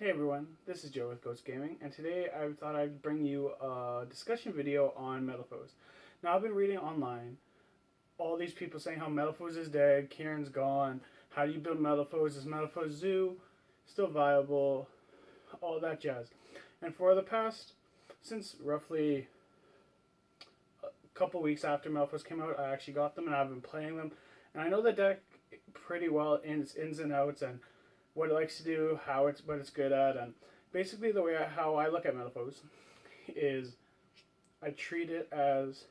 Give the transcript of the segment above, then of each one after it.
Hey everyone, this is Joe with Ghost Gaming, and today I thought I'd bring you a discussion video on Metalfoes. Now, I've been reading online all these people saying how Metalfoes is dead, Kieran's gone, how do you build Metalfoes, is Metalfoes Zoo still viable, all that jazz. And for the past, since roughly a couple weeks after Metalfoes came out, I actually got them and I've been playing them. And I know the deck pretty well in its ins and outs and what it likes to do, what it's good at, and basically how I look at Metalfoes is I treat it as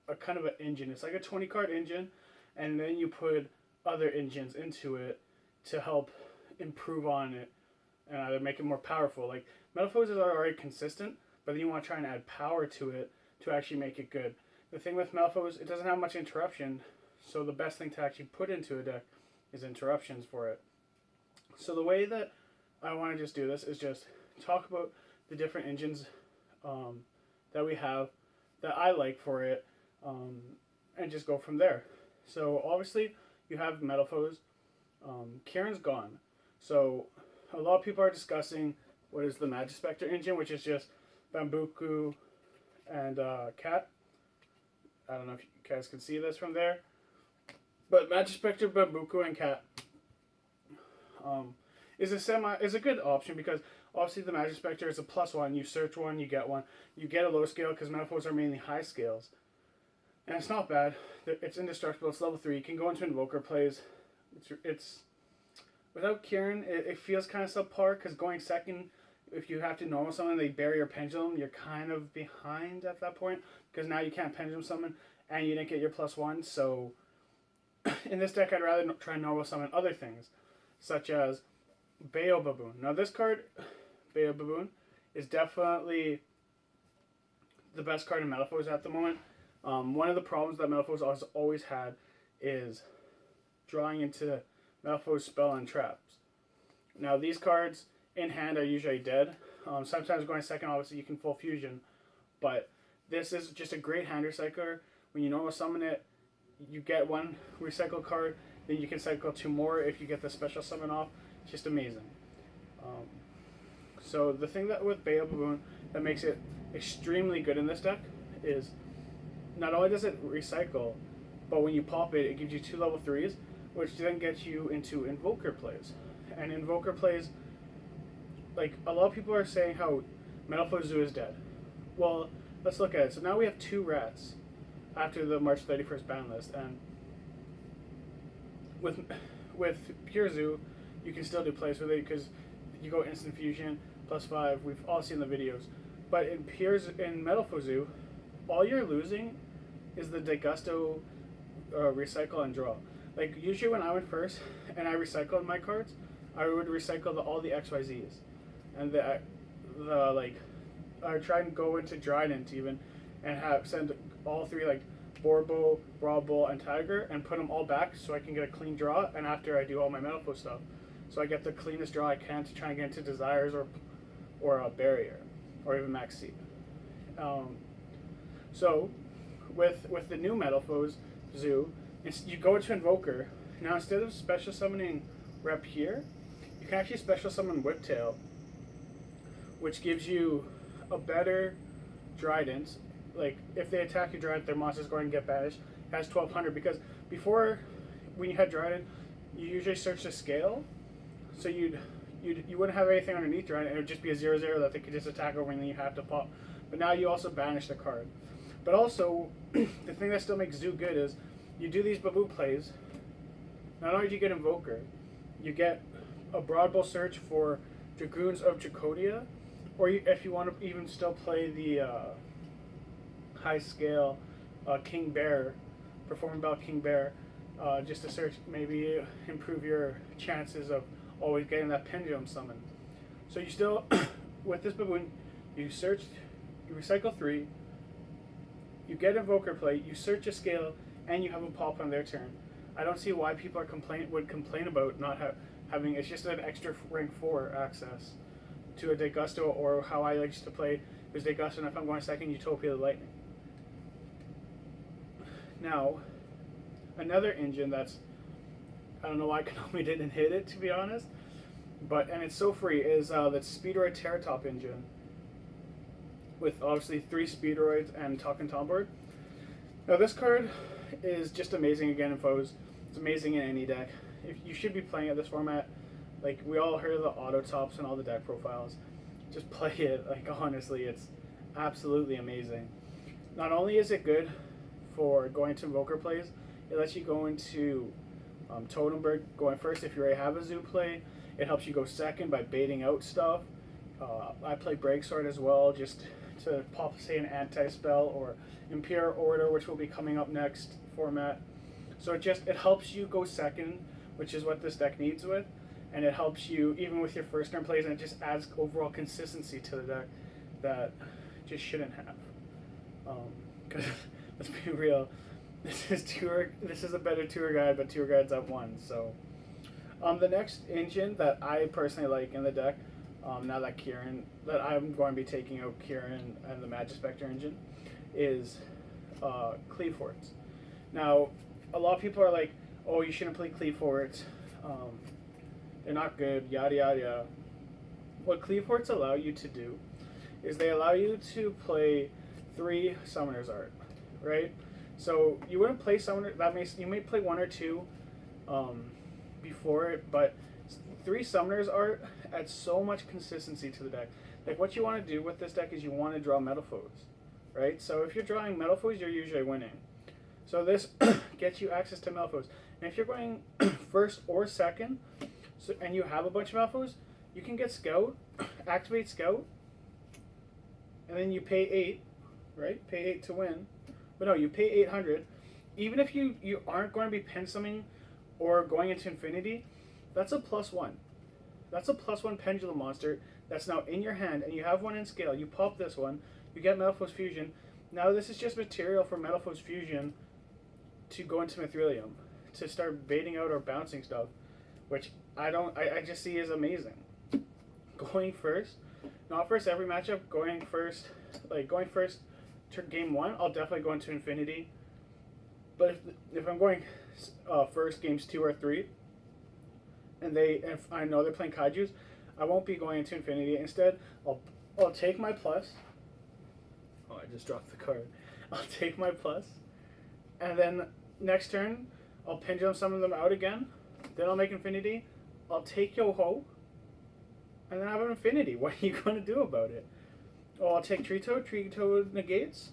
a kind of an engine. It's like a 20 card engine, and then you put other engines into it to help improve on it and either make it more powerful. Like Metalfoes is already consistent, but then you want to try and add power to it to actually make it good. The thing with Metalfoes, it doesn't have much interruption, so the best thing to actually put into a deck is interruptions for it. So the way that I want to just do this is just talk about the different engines that we have that I like for it, and just go from there. So obviously you have Metalfoes. Kieran's gone, so a lot of people are discussing what is the Magispector engine, which is just Bambuku and Cat. I don't know if you guys can see this from there, but Magispector, Bambuku, and Cat is a good option because obviously the Magispector is a +1. You search one, you get one. You get a low scale because Metalfoes are mainly high scales, and it's not bad. It's indestructible. It's level 3. You can go into Invoker plays. It's without Kieran, it feels kind of subpar because going second, if you have to normal summon, they bury your pendulum. You're kind of behind at that point because now you can't pendulum summon and you didn't get your +1. So in this deck, I'd rather try and normal summon other things, such as Bayo Baboon. Now this card, Bayo Baboon, is definitely the best card in Metalfoes at the moment. One of the problems that Metalfoes has always had is drawing into Metalfoes spell and traps. Now these cards in hand are usually dead. Sometimes going second, obviously you can full fusion, but this is just a great hand recycler. When you normal summon it, you get one recycle card, then you can cycle 2 more if you get the special summon off. It's just amazing. So the thing that with Bayo Baboon that makes it extremely good in this deck is not only does it recycle, but when you pop it, it gives you 2 level 3s, which then gets you into Invoker plays. And Invoker plays, like a lot of people are saying how Metalfoes Zoo is dead. Well, let's look at it. So now we have 2 rats after the March 31st ban list, and with Pure Zoo, you can still do plays with it because you go instant fusion +5. We've all seen the videos, but in Metalfoes Zoo, all you're losing is the Degusto recycle and draw. Like usually when I went first and I recycled my cards, I would recycle all the XYZs, and the like I would try and go into Trident even, and send all 3 like Borbo, Raw Bull, and Tiger, and put them all back so I can get a clean draw. And after I do all my Metalfoes stuff, so I get the cleanest draw I can to try and get into Desires or a Barrier, or even Max C. So with the new Metalfoes Zoo, you go into Invoker. Now instead of special summoning Rep here, you can actually special summon Whiptail, which gives you a better Trident. Like if they attack your Trident, their monster's going to get banished. It has 1200 because before, when you had Trident, you usually search the scale, so you wouldn't have anything underneath Trident, and it would just be a 0/0 that they could just attack over, and then you have to pop. But now you also banish the card. But also, the thing that still makes Zoo good is you do these Babu plays. Not only do you get Invoker, you get a Broadbow search for Dragoons of Dracodia, or if you want to even still play the high scale King Bear, Performing Bell King Bear, just to search, maybe improve your chances of always getting that pendulum summon. So you still, with this Baboon, you recycle 3, you get Invoker play, you search a scale, and you have them pop on their turn. I don't see why people would complain about not having. It's just an extra rank 4 access to a Degusto, or how I like to play is Degusto, and if I'm going second, Utopia the Lightning. Now, another engine that's, I don't know why Konami didn't hit it, to be honest, and it's so free, is the Speedroid Terratop engine with obviously 3 Speedroids and Talking Tom board. Now this card is just amazing again in foes. It's amazing in any deck. If you should be playing at this format. Like, we all heard of the auto tops and all the deck profiles. Just play it. Like, honestly, it's absolutely amazing. Not only is it good for going to Invoker plays, it lets you go into Totemberg going first if you already have a Zoo play. It helps you go second by baiting out stuff. I play Breaksword as well, just to pop, say, an anti-spell or Imperial Order, which will be coming up next format. So it helps you go second, which is what this deck needs with. And it helps you even with your first turn plays, and it just adds overall consistency to the deck that just shouldn't have. Because let's be real, this is a better tour guide, but tour guide's at 1. So the next engine that I personally like in the deck, now that I'm going to be taking out Kieran and the Magispector engine, is Cleaforts. Now, a lot of people are like, oh, you shouldn't play Cleaforts. They're not good, yada yada yada. What Cleaforts allow you to do is they allow you to play 3 Summoner's Art, right? So you wouldn't play Summoner, you may play 1 or 2 before it, but 3 Summoner's Art adds so much consistency to the deck. Like, what you want to do with this deck is you want to draw Metalfoes, right? So if you're drawing Metalfoes, you're usually winning. So this gets you access to Metalfoes. And if you're going first or second, and you have a bunch of Metalfoes, you can get Scout, activate Scout, and then you pay 8, right? Pay 8 to win. But no, you pay 800. Even if you aren't going to be pen summoning or going into Infinity, that's a +1. That's a +1 Pendulum monster that's now in your hand, and you have 1 in scale. You pop this one, you get Metalfoes Fusion. Now this is just material for Metalfoes Fusion to go into Mithrilium, to start baiting out or bouncing stuff, which I just see as amazing. Going first, not first every matchup, going first to game 1, I'll definitely go into Infinity. But if I'm going first games 2 or 3, and if I know they're playing Kaijus, I won't be going into Infinity. Instead, I'll take my plus. Oh, I just dropped the card. I'll take my plus, and then next turn, I'll Pendulum summon them out again. Then I'll make Infinity. I'll take Yo-Ho, and then I have an Infinity. What are you going to do about it? Oh, I'll take Tree Toad. Tree Toad negates.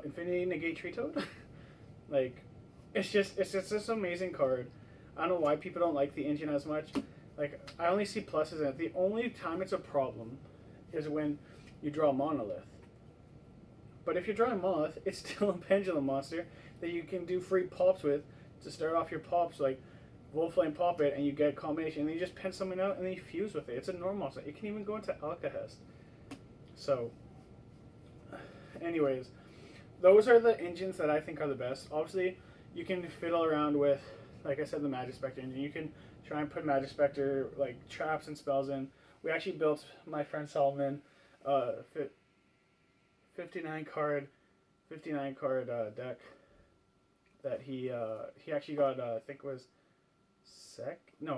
Infinity negate Tree Toad. Like, it's just this amazing card. I don't know why people don't like the engine as much. Like, I only see pluses in it. The only time it's a problem is when you draw Monolith. But if you're drawing Monolith, it's still a Pendulum monster that you can do free pops with to start off your pops, like Wolflame pop it, and you get combination, and then you just pen something out, and then you fuse with it. It's a normal monster. It can even go into Alcahest. So, anyways, those are the engines that I think are the best. Obviously, you can fiddle around with, like I said, the Magispector engine. You can try and put Magispector, like, traps and spells in. We actually built, my friend Solomon, 59 card deck that he actually got, I think it was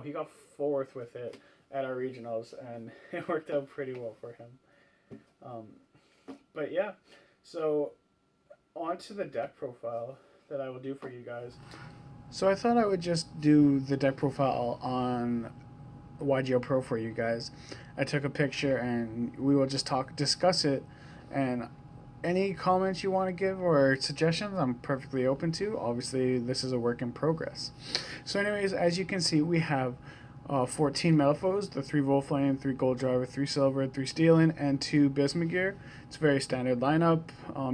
he got 4th with it at our regionals, and it worked out pretty well for him. But yeah, so on to the deck profile that I will do for you guys. So I thought I would just do the deck profile on YGO Pro for you guys. I took a picture, and we will just discuss it, and any comments you want to give or suggestions, I'm perfectly open to. Obviously, this is a work in progress. So anyways, as you can see, we have 14 Metalfoes, the 3 Wolflame, 3 Gold Driver, 3 Silver, 3 Stealing, and 2 Bismugear. It's a very standard lineup.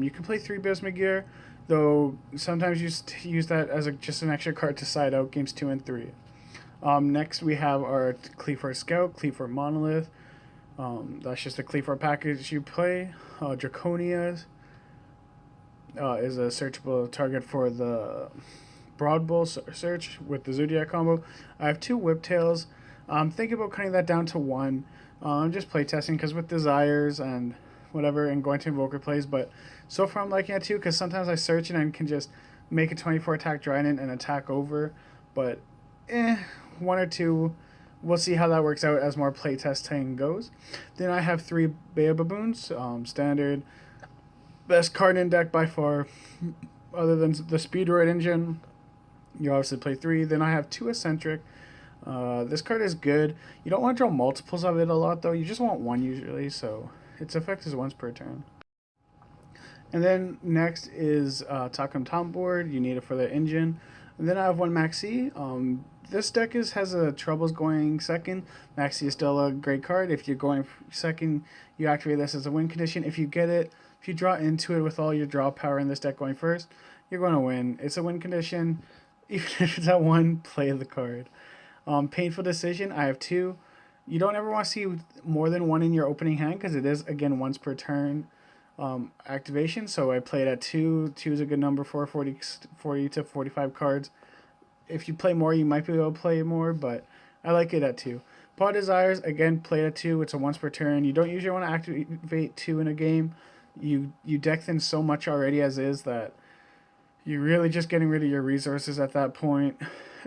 You can play 3 Bismugear, though sometimes you use that as just an extra card to side out games 2 and 3. Next, we have our Cleafort Scout, Cleafort Monolith. That's just a Cleafort package you play. Draconia is a searchable target for the Broad Bull search with the Zoodiac combo. I have 2 Whiptails. I'm thinking about cutting that down to 1. I'm just playtesting because with Desires and whatever and going to Invoker plays, but so far I'm liking it 2 because sometimes I search it and can just make a 24 attack Trident and attack over, but 1 or 2 we'll see how that works out as more playtesting goes. Then I have 3 Bea Baboons, standard, best card in deck by far, other than the Speedroid engine. You obviously play 3. Then I have 2 Eccentric. This card is good. You don't want to draw multiples of it a lot though. You just want 1 usually, so its effect is once per turn. And then next is Takum Tom board. You need it for the engine. And then I have 1 Maxi. This deck has troubles going second. Maxi is still a great card. If you're going second, you activate this as a win condition. If you get it, if you draw into it with all your draw power in this deck going first, you're going to win. It's a win condition. Even if it's at 1, play the card. Painful Decision, I have 2. You don't ever want to see more than 1 in your opening hand because it is, again, once per turn activation. So I play it at 2. 2 is a good number for 40 to 45 cards. If you play more, you might be able to play more, but I like it at 2. Paw Desires, again, play at 2. It's a once per turn. You don't usually want to activate 2 in a game. You deck thin so much already as is that you're really just getting rid of your resources at that point,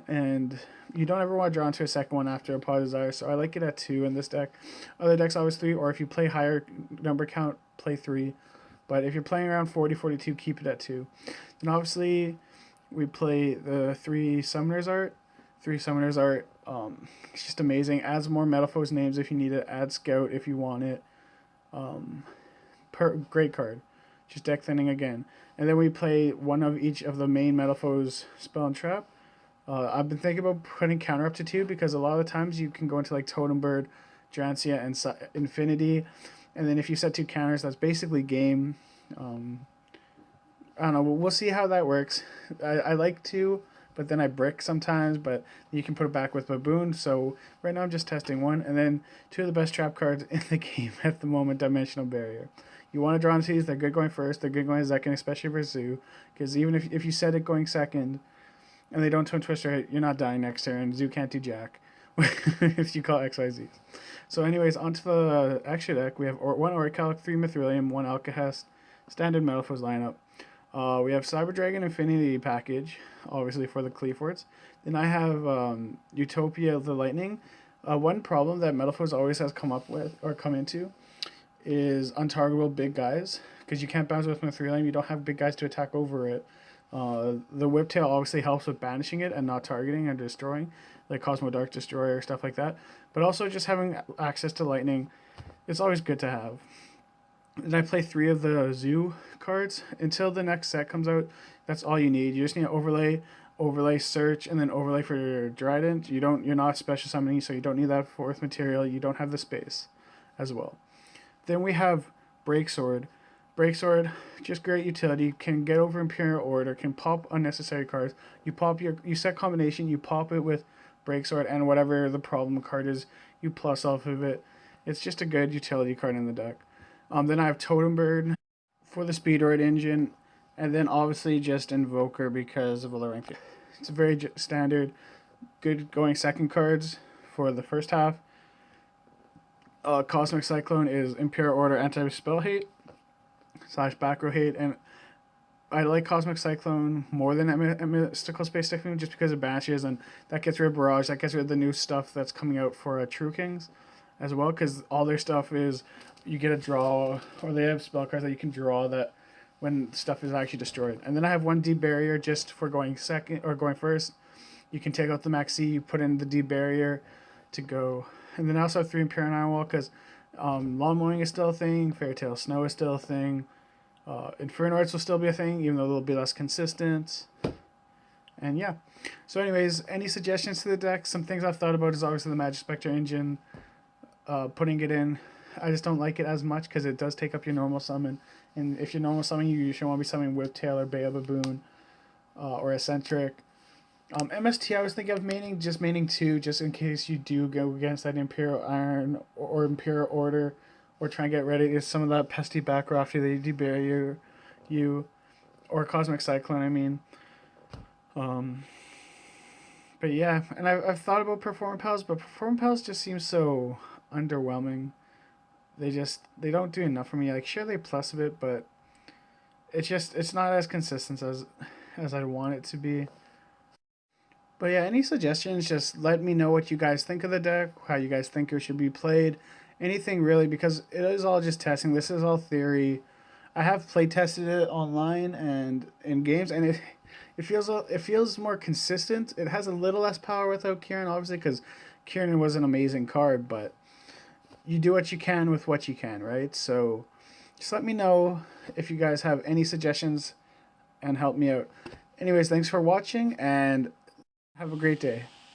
and you don't ever want to draw into a second one after a Paw Desire, so I like it at 2 in this deck. Other decks always 3, or if you play higher number count, play 3. But if you're playing around 40, 42, keep it at 2. Then obviously we play the 3 Summoners Art. 3 Summoners Art, it's just amazing. Adds more Metalfoes names if you need it. Add Scout if you want it. Great card. Just deck thinning again. And then we play 1 of each of the main Metalfoes spell and trap. I've been thinking about putting counter up to 2 because a lot of the times you can go into like Totem Bird, Drancia, and Infinity. And then if you set 2 counters, that's basically game. I don't know. We'll see how that works. I like 2, but then I brick sometimes. But you can put it back with Baboon. So right now I'm just testing 1. And then 2 of the best trap cards in the game at the moment, Dimensional Barrier. You want to draw into these. They're good going first. They're good going second, especially for Zoo. Because even if you set it going second and they don't Twin Twister, you're not dying next turn. Zoo can't do jack if you call XYZ. So anyways, onto the extra deck. We have 1 Orichalc, 3 Mithrilium, 1 Alcahest, standard Metalfoes lineup. We have Cyber Dragon Infinity package, obviously for the Cleaforts. Then I have Utopia the Lightning. One problem that Metalfoes always has come into is untargetable big guys, because you can't bounce with Mithrilium. You don't have big guys to attack over it. The Whiptail obviously helps with banishing it and not targeting and destroying, like Cosmo Dark Destroyer, stuff like that. But also just having access to lightning, it's always good to have. And I play 3 of the Zoo cards until the next set comes out. That's all you need. You just need to overlay search, and then overlay for your Dryden. You're not special summoning, so you don't need that 4th material. You don't have the space as well. Then we have Breaksword. Breaksword, just great utility. Can get over Imperial Order. Can pop unnecessary cards. You set combination. You pop it with Breaksword, and whatever the problem card is, you plus off of it. It's just a good utility card in the deck. Then I have Totem Bird for the Speedroid engine, and then obviously just Invoker because of Valorant. It's a very standard, good going second cards for the first half. Cosmic Cyclone is Imperial Order anti-spell hate / back row hate, and I like Cosmic Cyclone more than Mystical Space Technique just because it banishes, and that gets rid of Barrage, that gets rid of the new stuff that's coming out for True Kings as well, because all their stuff is you get a draw, or they have spell cards that you can draw that when stuff is actually destroyed. And then I have 1 D Barrier just for going second or going first. You can take out the Maxi, you put in the D Barrier to go. And then I also have 3 Imperial Iron Wall because Lawn Mowing is still a thing, Fairy Tale Snow is still a thing, Infernoids will still be a thing, even though they'll be less consistent. And yeah. So anyways, any suggestions to the deck? Some things I've thought about is obviously the Magic Spectre engine, putting it in. I just don't like it as much because it does take up your normal summon. And if you're normal summoning, you usually want to be summoning Whiptail or Bea Baboon or Eccentric. MST, I was thinking of maining 2, just in case you do go against that Imperial Iron or Imperial Order, or try and get ready to some of that pesky back row after they debarrier you, or Cosmic Cyclone, I mean. But yeah, and I've thought about Perform Pals, but Perform Pals just seems so underwhelming. They don't do enough for me. Like, sure, they plus a bit, but it's not as consistent as I'd want it to be. But yeah, any suggestions, just let me know what you guys think of the deck, how you guys think it should be played, anything really, because it is all just testing. This is all theory. I have play tested it online and in games, and it feels more consistent. It has a little less power without Kieran, obviously, because Kieran was an amazing card, but you do what you can with what you can, right? So just let me know if you guys have any suggestions and help me out. Anyways, thanks for watching and have a great day.